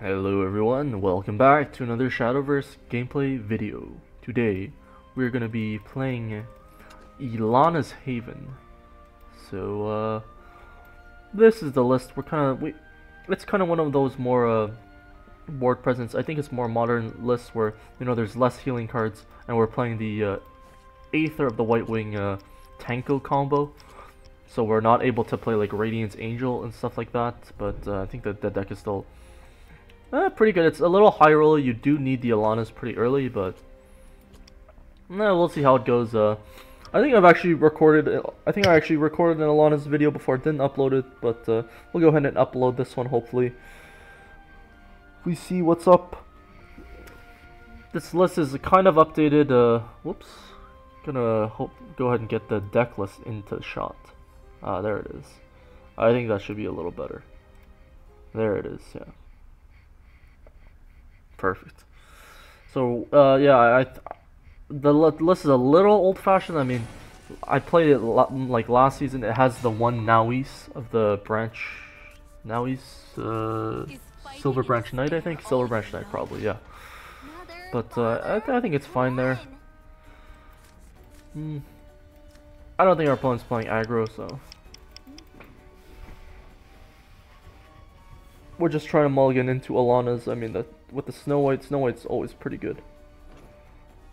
Hello everyone, welcome back to another Shadowverse gameplay video. Today, we're gonna be playing Elana's Haven. So, this is the list. It's kind of one of those more board presence. I think it's more modern lists where, there's less healing cards, and we're playing the Aether of the White Wing Tanko combo. So we're not able to play like Radiance Angel and stuff like that, but I think that the deck is still pretty good. It's a little high roller. You do need the Elanas pretty early, but we'll see how it goes. I think I actually recorded an Elana's video before. I didn't upload it, but we'll go ahead and upload this one. Hopefully, we see what's up. This list is kind of updated. Whoops. Go ahead and get the deck list into shot. There it is. I think that should be a little better. There it is. Yeah. Perfect. So yeah, the list is a little old-fashioned. I mean, I played it like last season. It has the one Nauis of the branch, Nauis, Silver Branch Knight. I think Silver Branch Knight probably. Yeah. But I think it's fine there. I don't think our opponent's playing aggro, so we're just trying to mulligan into Elana's. I mean, with the Snow White's always pretty good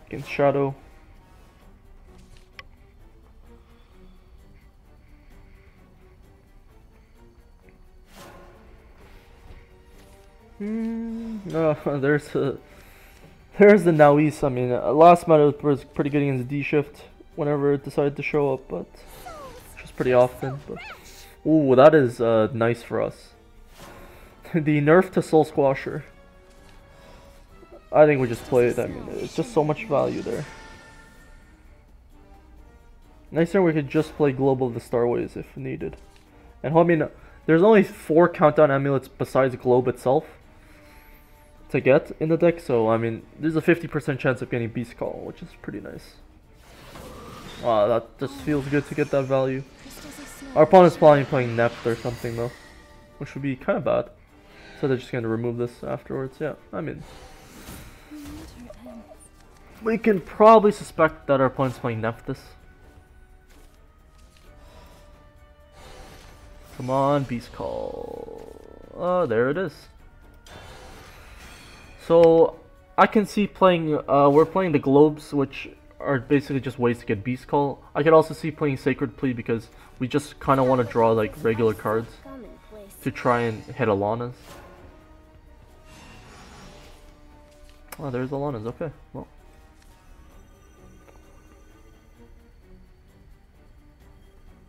against Shadow. There's the Nauis. I mean, last meta was pretty good against D-Shift whenever it decided to show up, but just pretty often. But ooh, that is nice for us. The nerf to Soul Squasher. I think we just play it. I mean, it's just so much value there. Nice thing we could just play Global of the Starways if needed. And I mean, there's only 4 countdown amulets besides Globe itself to get in the deck, so I mean, there's a 50% chance of getting Beast Call, which is pretty nice. Wow, that just feels good to get that value. Our opponent's probably playing Nept or something though, which would be kind of bad. So they're just going to remove this afterwards. Yeah, I mean, we can probably suspect that our opponent's playing Nephthys. Come on, Beast Call. Oh, there it is. So I can see playing. We're playing the Globes, which are basically just ways to get Beast Call. I could also see playing Sacred Plea because we just kind of want to draw like regular cards to try and hit Elana's. Oh, there's Elana's. Okay, well.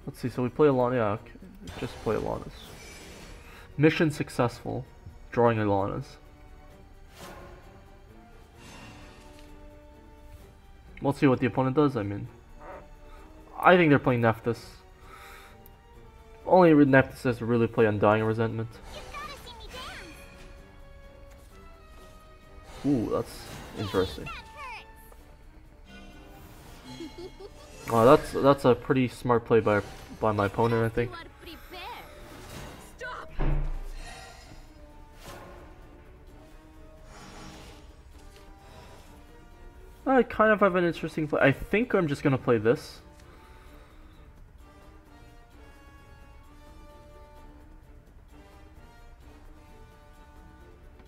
Let's see, so we play Elana. Yeah, okay. Just play Elana's. Mission successful. Drawing Elana's. We'll see what the opponent does. I mean, I think they're playing Nephthys. Only Nephthys has to really play Undying Resentment. Ooh, that's interesting. Oh, that's a pretty smart play by my opponent, I think. I kind of have an interesting play. I think I'm just gonna play this.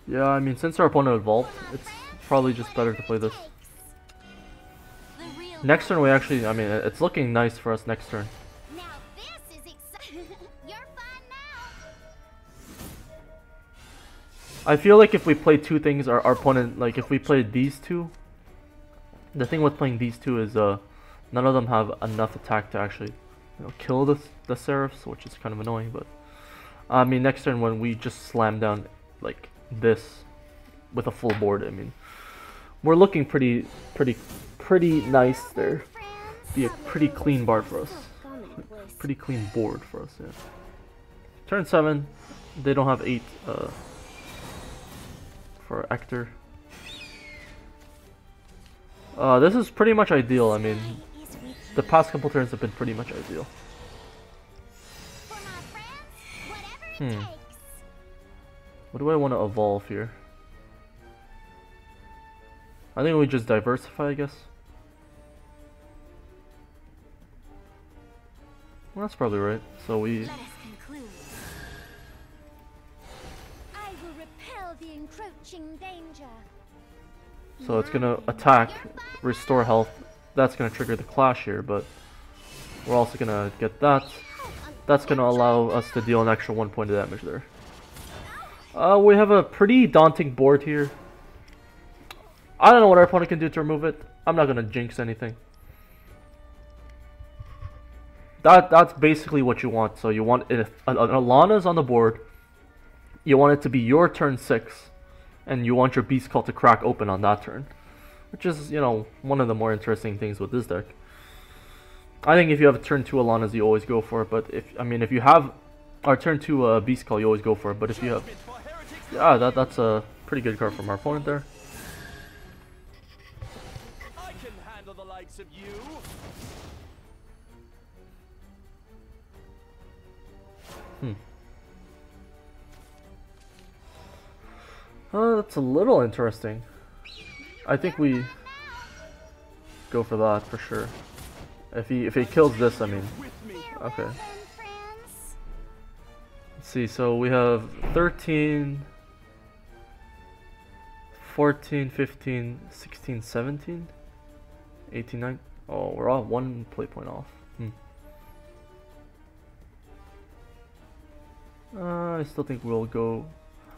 Yeah, I mean, since our opponent evolved, it's probably just better to play this. Next turn we actually, I mean, it's looking nice for us next turn. Now this is exciting. You're fun now. I feel like if we play two things, our opponent, like if we played these two, the thing with playing these two is none of them have enough attack to actually, kill the Seraphs, which is kind of annoying. But I mean, next turn when we just slam down like this with a full board, I mean, we're looking pretty nice there. Be a pretty clean board for us. Pretty clean board for us, yeah. Turn 7, they don't have 8 for Ector. This is pretty much ideal. I mean, the past couple turns have been pretty much ideal. What do I want to evolve here? I think we just diversify, I guess. Well, that's probably right. So we... Let us conclude. I will repel the encroaching danger. So it's gonna attack, restore health. That's gonna trigger the clash here, but we're also gonna get that. That's gonna allow us to deal an extra 1 point of damage there. We have a pretty daunting board here. I don't know what our opponent can do to remove it. I'm not gonna jinx anything. That's basically what you want. So you want, if an Elana's on the board, you want it to be your turn 6, and you want your Beast Call to crack open on that turn. Which is, you know, one of the more interesting things with this deck. I think if you have a turn 2 Elana's, you always go for it. But if you have our turn 2 Beast Call, you always go for it. But if you have, yeah, that's a pretty good card from our opponent there. I can handle the likes of you. That's a little interesting. I think we go for that for sure. If he kills this, I mean, okay. Let's see. So we have 13, 14, 15, 16, 17, 18, 19. Oh, we're all 1 play point off. I still think we'll go.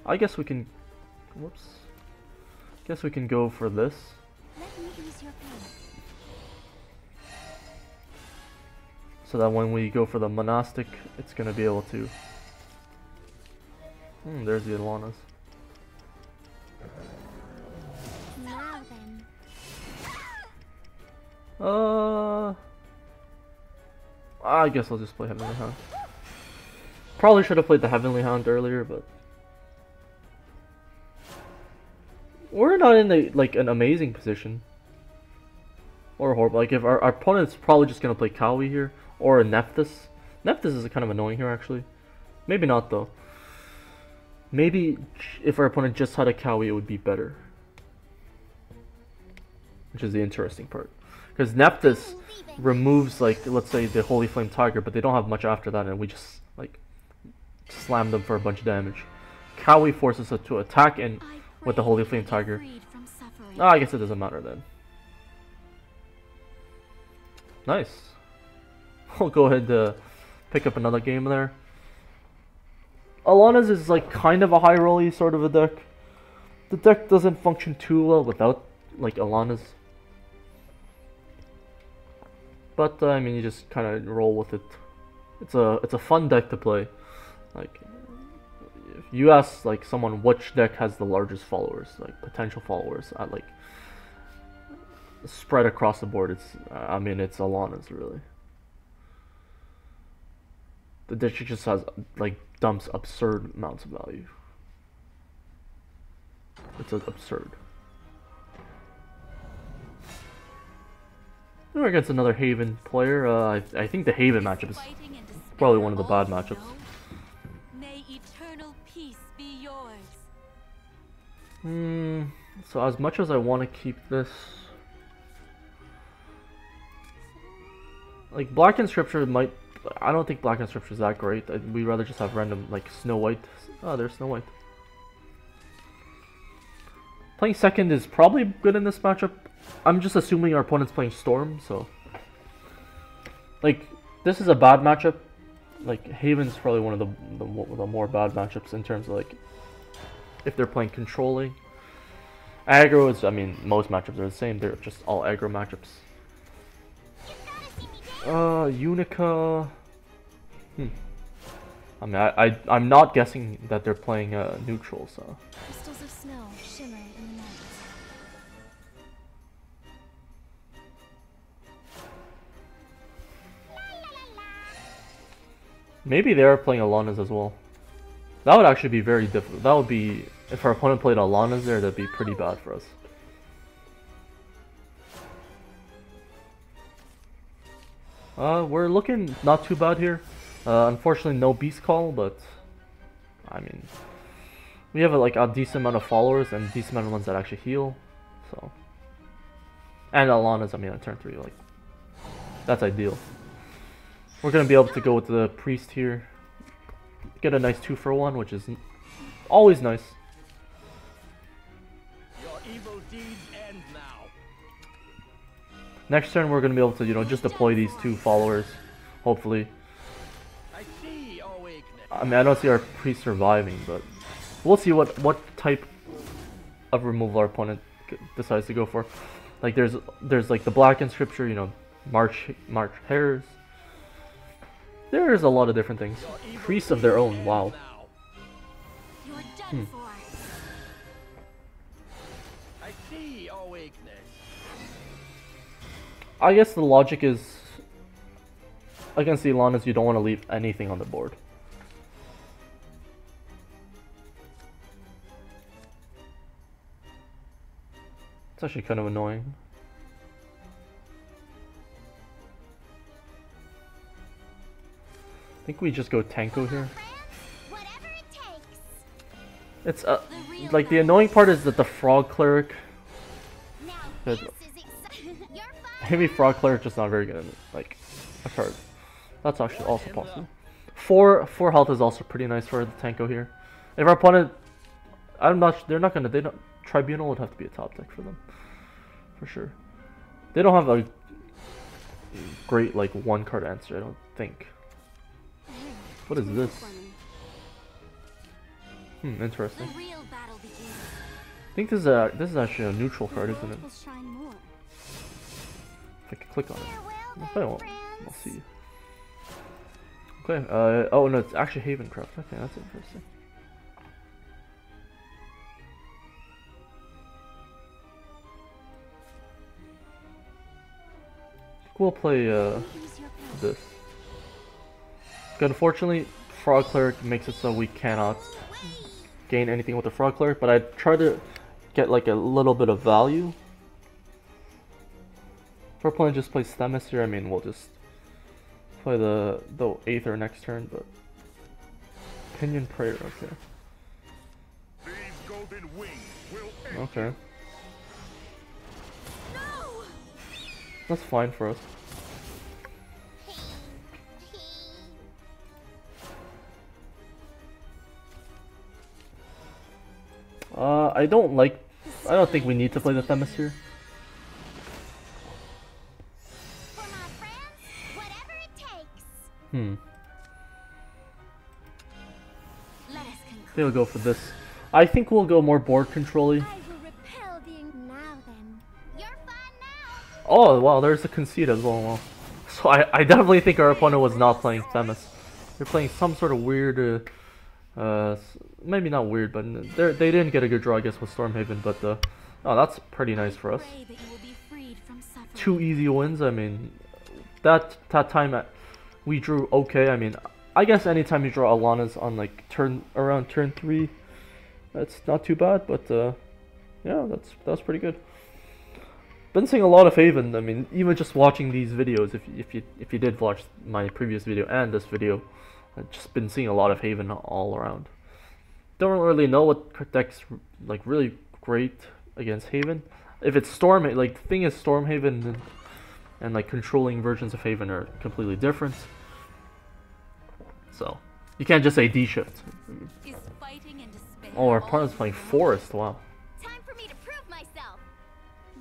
I guess we can. Whoops. Guess we can go for this. Let me ease your pain. So that when we go for the monastic, it's gonna be able to. There's the Elanas. Now then. I guess I'll just play Heavenly Hound. Probably should have played the Heavenly Hound earlier, but we're not in an amazing position. Or horrible. Like, if our opponent's probably just gonna play Kawi here. Or a Nephthys. Nephthys is kind of annoying here, actually. Maybe not, though. Maybe if our opponent just had a Kawi, it would be better. Which is the interesting part. Because Nephthys removes, like, let's say the Holy Flame Tiger, but they don't have much after that, and we just, like, slam them for a bunch of damage. Kawi forces us to attack in with the Holy Flame Tiger. I guess it doesn't matter then. Nice. I'll go ahead and pick up another game there. Elana's is like kind of a high rolly sort of a deck. The deck doesn't function too well without like Elana's. But I mean, you just kind of roll with it. It's a fun deck to play. Like, if you ask like someone which deck has the largest followers, like potential followers, at like spread across the board, it's I mean it's Elana's really. The deck just has like dumps absurd amounts of value. It's absurd. We're against another Haven player. I think the Haven matchup is probably one of the bad matchups. May eternal peace be yours. So as much as I want to keep this, like Black Inscripture might. I don't think Black Inscripture is that great. We'd rather just have random like Snow White. Oh, there's Snow White. Playing second is probably good in this matchup. I'm just assuming our opponent's playing Storm, so like this is a bad matchup. Like Haven's probably one of the more bad matchups in terms of like if they're playing controlling. Aggro is, I mean, most matchups are the same. They're just all aggro matchups. Unica. I mean, I'm not guessing that they're playing neutral, so. Crystals of snow shimmer in the night. Maybe they are playing Elana's as well. That would actually be very difficult. That would be, if our opponent played Elana's there, that'd be pretty bad for us. We're looking not too bad here. Unfortunately, no Beast Call, but I mean, we have like a decent amount of followers and a decent amount of ones that actually heal. So, and Elana's, I mean, on turn 3, like, that's ideal. We're gonna be able to go with the priest here, get a nice 2-for-1, which is always nice. Your evil deeds end now. Next turn, we're gonna be able to, you know, just deploy these 2 followers, hopefully. I see your weakness. I mean, I don't see our priest surviving, but we'll see what type of removal our opponent decides to go for. Like there's like the black in scripture, you know, March hairs. There's a lot of different things. Priests of their own. Wow. You're done for. I see your weakness. I guess the logic is against the Elanas, you don't want to leave anything on the board. It's actually kind of annoying. I think we just go Tanko here. Whatever it takes. It's like the annoying part is that the Frog Cleric. Now Good. this is exciting. You're fine. Maybe Frog Cleric just not very good in like a card. That's actually also possible. 4 health is also pretty nice for the Tanko here. If our opponent, they're not gonna. They don't. Tribunal would have to be a top deck for them, for sure. They don't have a great like 1-card answer. I don't think. What is this? Interesting. The real battle begins. I think this is actually a neutral card, isn't it? Will shine more. If I can click on it. Farewell, Okay, then, well, friends. we'll see. Okay, oh no, it's actually Havencraft. Okay, that's interesting. I think we'll play Use your pen. this. Unfortunately, Frog Cleric makes it so we cannot gain anything with the Frog Cleric, but I try to get like a little bit of value. If our opponent just plays Themis here, I mean, we'll just play the Aether next turn, but Pinion Prayer, okay. These golden wings will Okay. No! That's fine for us. I don't think we need to play the Themis here. For my friends, whatever it takes. Let us conclude. They'll go for this. I think we'll go more board control-y. I will repel the now then. You're fine now. Oh, wow, there's a conceit as well. Wow. So I definitely think our opponent was not playing Themis. They're playing some sort of weird, maybe not weird, but they didn't get a good draw, I guess, with Stormhaven, but, oh, that's pretty nice for us. Pray that you will be freed from suffering. 2 easy wins, I mean, that time we drew okay, I mean, I guess anytime you draw Elana's on, like, around turn 3, that's not too bad, but, yeah, that's pretty good. Been seeing a lot of Haven. I mean, even just watching these videos, if you did watch my previous video and this video, I've just been seeing a lot of Haven all around. Don't really know what deck's like really great against Haven. If it's Storm, like the thing is Stormhaven and like controlling versions of Haven are completely different. So you can't just say D shift. Is fighting and despair Oh, our all opponent's playing you know? Forest. Wow. Time for me to prove myself.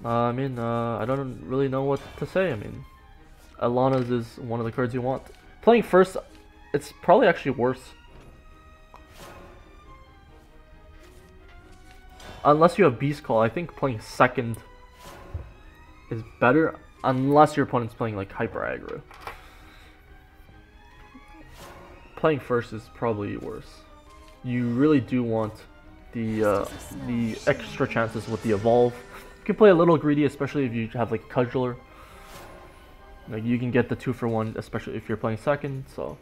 I mean, I don't really know what to say. I mean, Elana's is one of the cards you want. Playing first, it's probably actually worse. Unless you have Beast Call, I think playing second is better. Unless your opponent's playing like hyper aggro. Playing first is probably worse. You really do want the extra chances with the evolve. You can play a little greedy, especially if you have like Cudgeler. Like you can get the 2-for-1, especially if you're playing second. So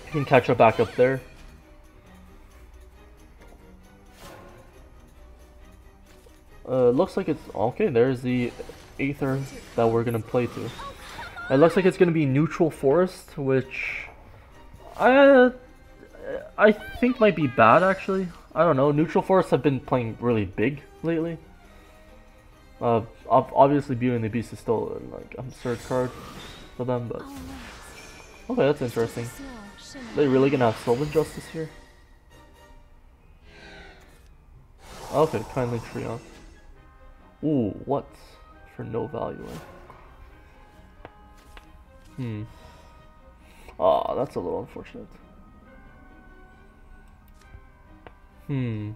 you can catch up back up there. Looks like it's okay. There's the Aether that we're gonna play to. It looks like it's gonna be neutral forest, which I think might be bad actually. I don't know. Neutral forests have been playing really big lately. Obviously, Beauty and the Beast is still like an absurd card for them, but okay, that's interesting. They really gonna have Sylvan Justice here? Okay, kindly Treant. Ooh, what? For no value. Ah, that's a little unfortunate. Let's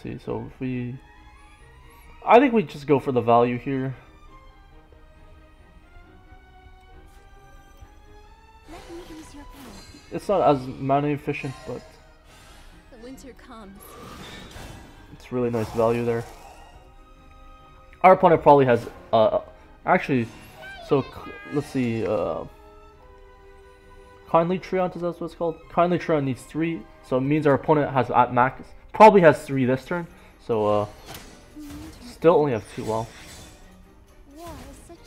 see, so if we... I think we just go for the value here. Let me ease your pain. It's not as mana efficient, but The winter comes. it's really nice value there. Our opponent probably has, actually, so let's see, Kindly Treant, is that what it's called? Kindly Treant needs 3, so it means our opponent has at max, probably has 3 this turn, so still only have 2, wow. War is such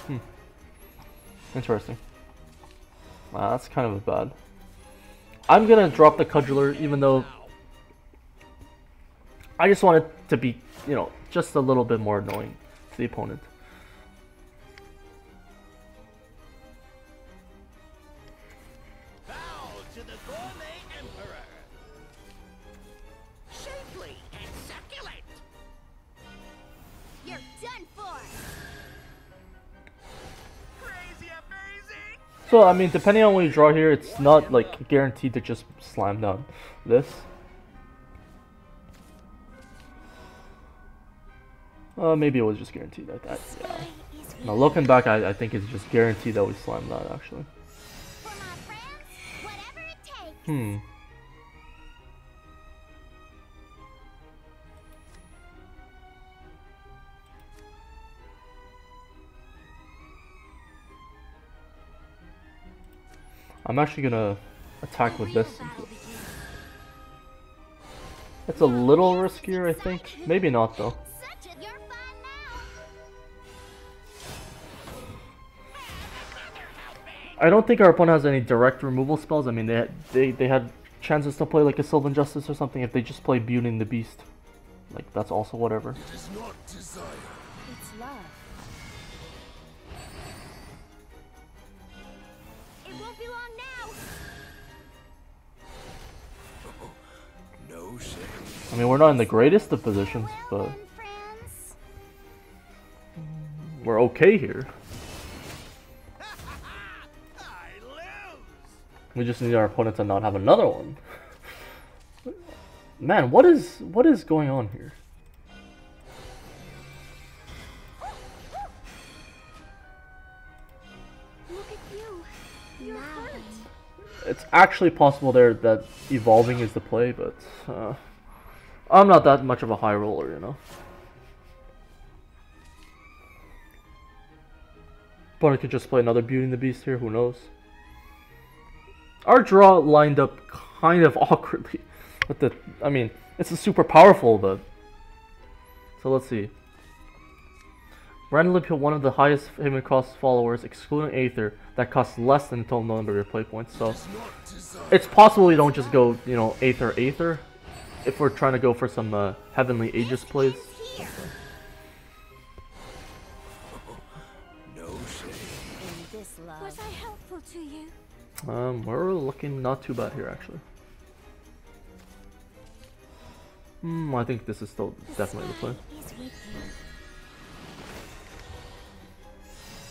sorrow. Interesting. That's kind of bad. I'm gonna drop the Cudgeler, even though I just want it to be, you know, just a little bit more annoying to the opponent. Bow to the gourmet emperor. Shapely and succulent. You're done for. Crazy amazing. So, I mean, depending on what you draw here, it's not, like, guaranteed to just slam down this. Maybe it was just guaranteed like that, yeah. Now, looking back, I think it's just guaranteed that we slam that, actually. For my friends, whatever it takes. I'm actually gonna attack with this. It's a little riskier, I think. Maybe not, though. Such a, you're fine now. I don't think our opponent has any direct removal spells. I mean, they had chances to play like a Sylvan Justice or something if they just play Beauty and the Beast. Like, that's also whatever. It is not desire. It's love. It won't be long now. No shame. I mean, we're not in the greatest of positions, but Well then, friends. we're okay here. I lose. We just need our opponent to not have another one. Man, what is going on here? Look at you. You're hurt. It's actually possible there that evolving is the play, but I'm not that much of a high roller, you know. But I could just play another Beauty and the Beast here, who knows. Our draw lined up kind of awkwardly. But I mean, it's a super powerful, but... So let's see. Randomly put one of the highest Haven cost followers, excluding Aether, that costs less than the total number of your play points. So it's possible we don't just go, you know, Aether, if we're trying to go for some Heavenly Aegis plays. Here. No shame. In this love. Was I helpful to you? We're looking not too bad here, actually. I think this is still definitely the play. Is with you.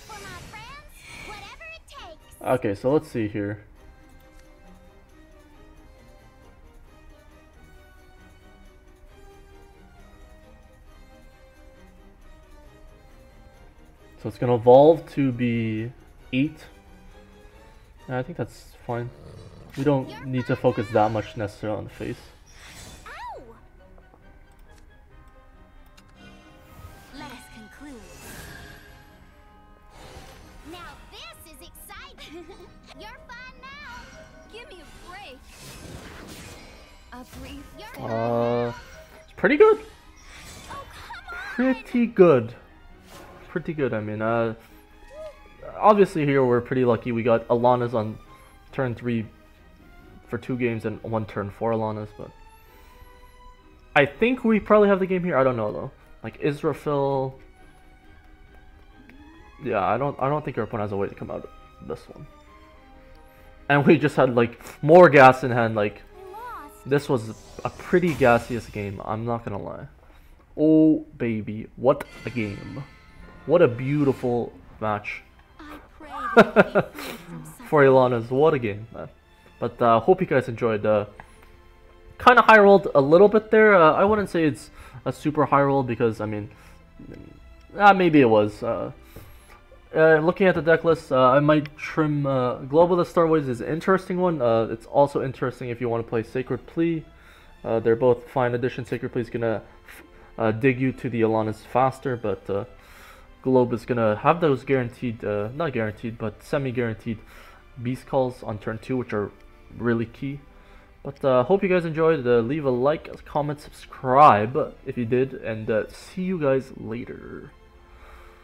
For my friends, whatever it takes. Okay, so let's see here. So it's gonna evolve to be 8. Yeah, I think that's fine. We don't need to focus that much necessarily on the face. Ow! Let us conclude. Now this is exciting. You're fine now. Give me a break. A brief. It's pretty good. Oh, come on. Pretty good. Pretty good, I mean, obviously here we're pretty lucky. We got Elana's on turn 3 for 2 games and 1 turn for Elana's, but I think we probably have the game here. I don't know though. Like Israfil. Yeah, I don't think our opponent has a way to come out of this one. And we just had like more gas in hand. Like this was a pretty gaseous game, I'm not gonna lie. Oh baby, what a game. What a beautiful match. For Elana's, what a game, man. But hope you guys enjoyed. Kind of high rolled a little bit there. I wouldn't say it's a super high roll because I mean, maybe it was. Looking at the deck list, I might trim Global the Starways is an interesting one. It's also interesting if you want to play Sacred Plea. They're both fine additions. Sacred Plea is gonna dig you to the Elana's faster, but Globe is gonna have those guaranteed, not guaranteed, but semi-guaranteed Beast Calls on turn 2, which are really key. But hope you guys enjoyed. Leave a like, comment, subscribe if you did, and see you guys later.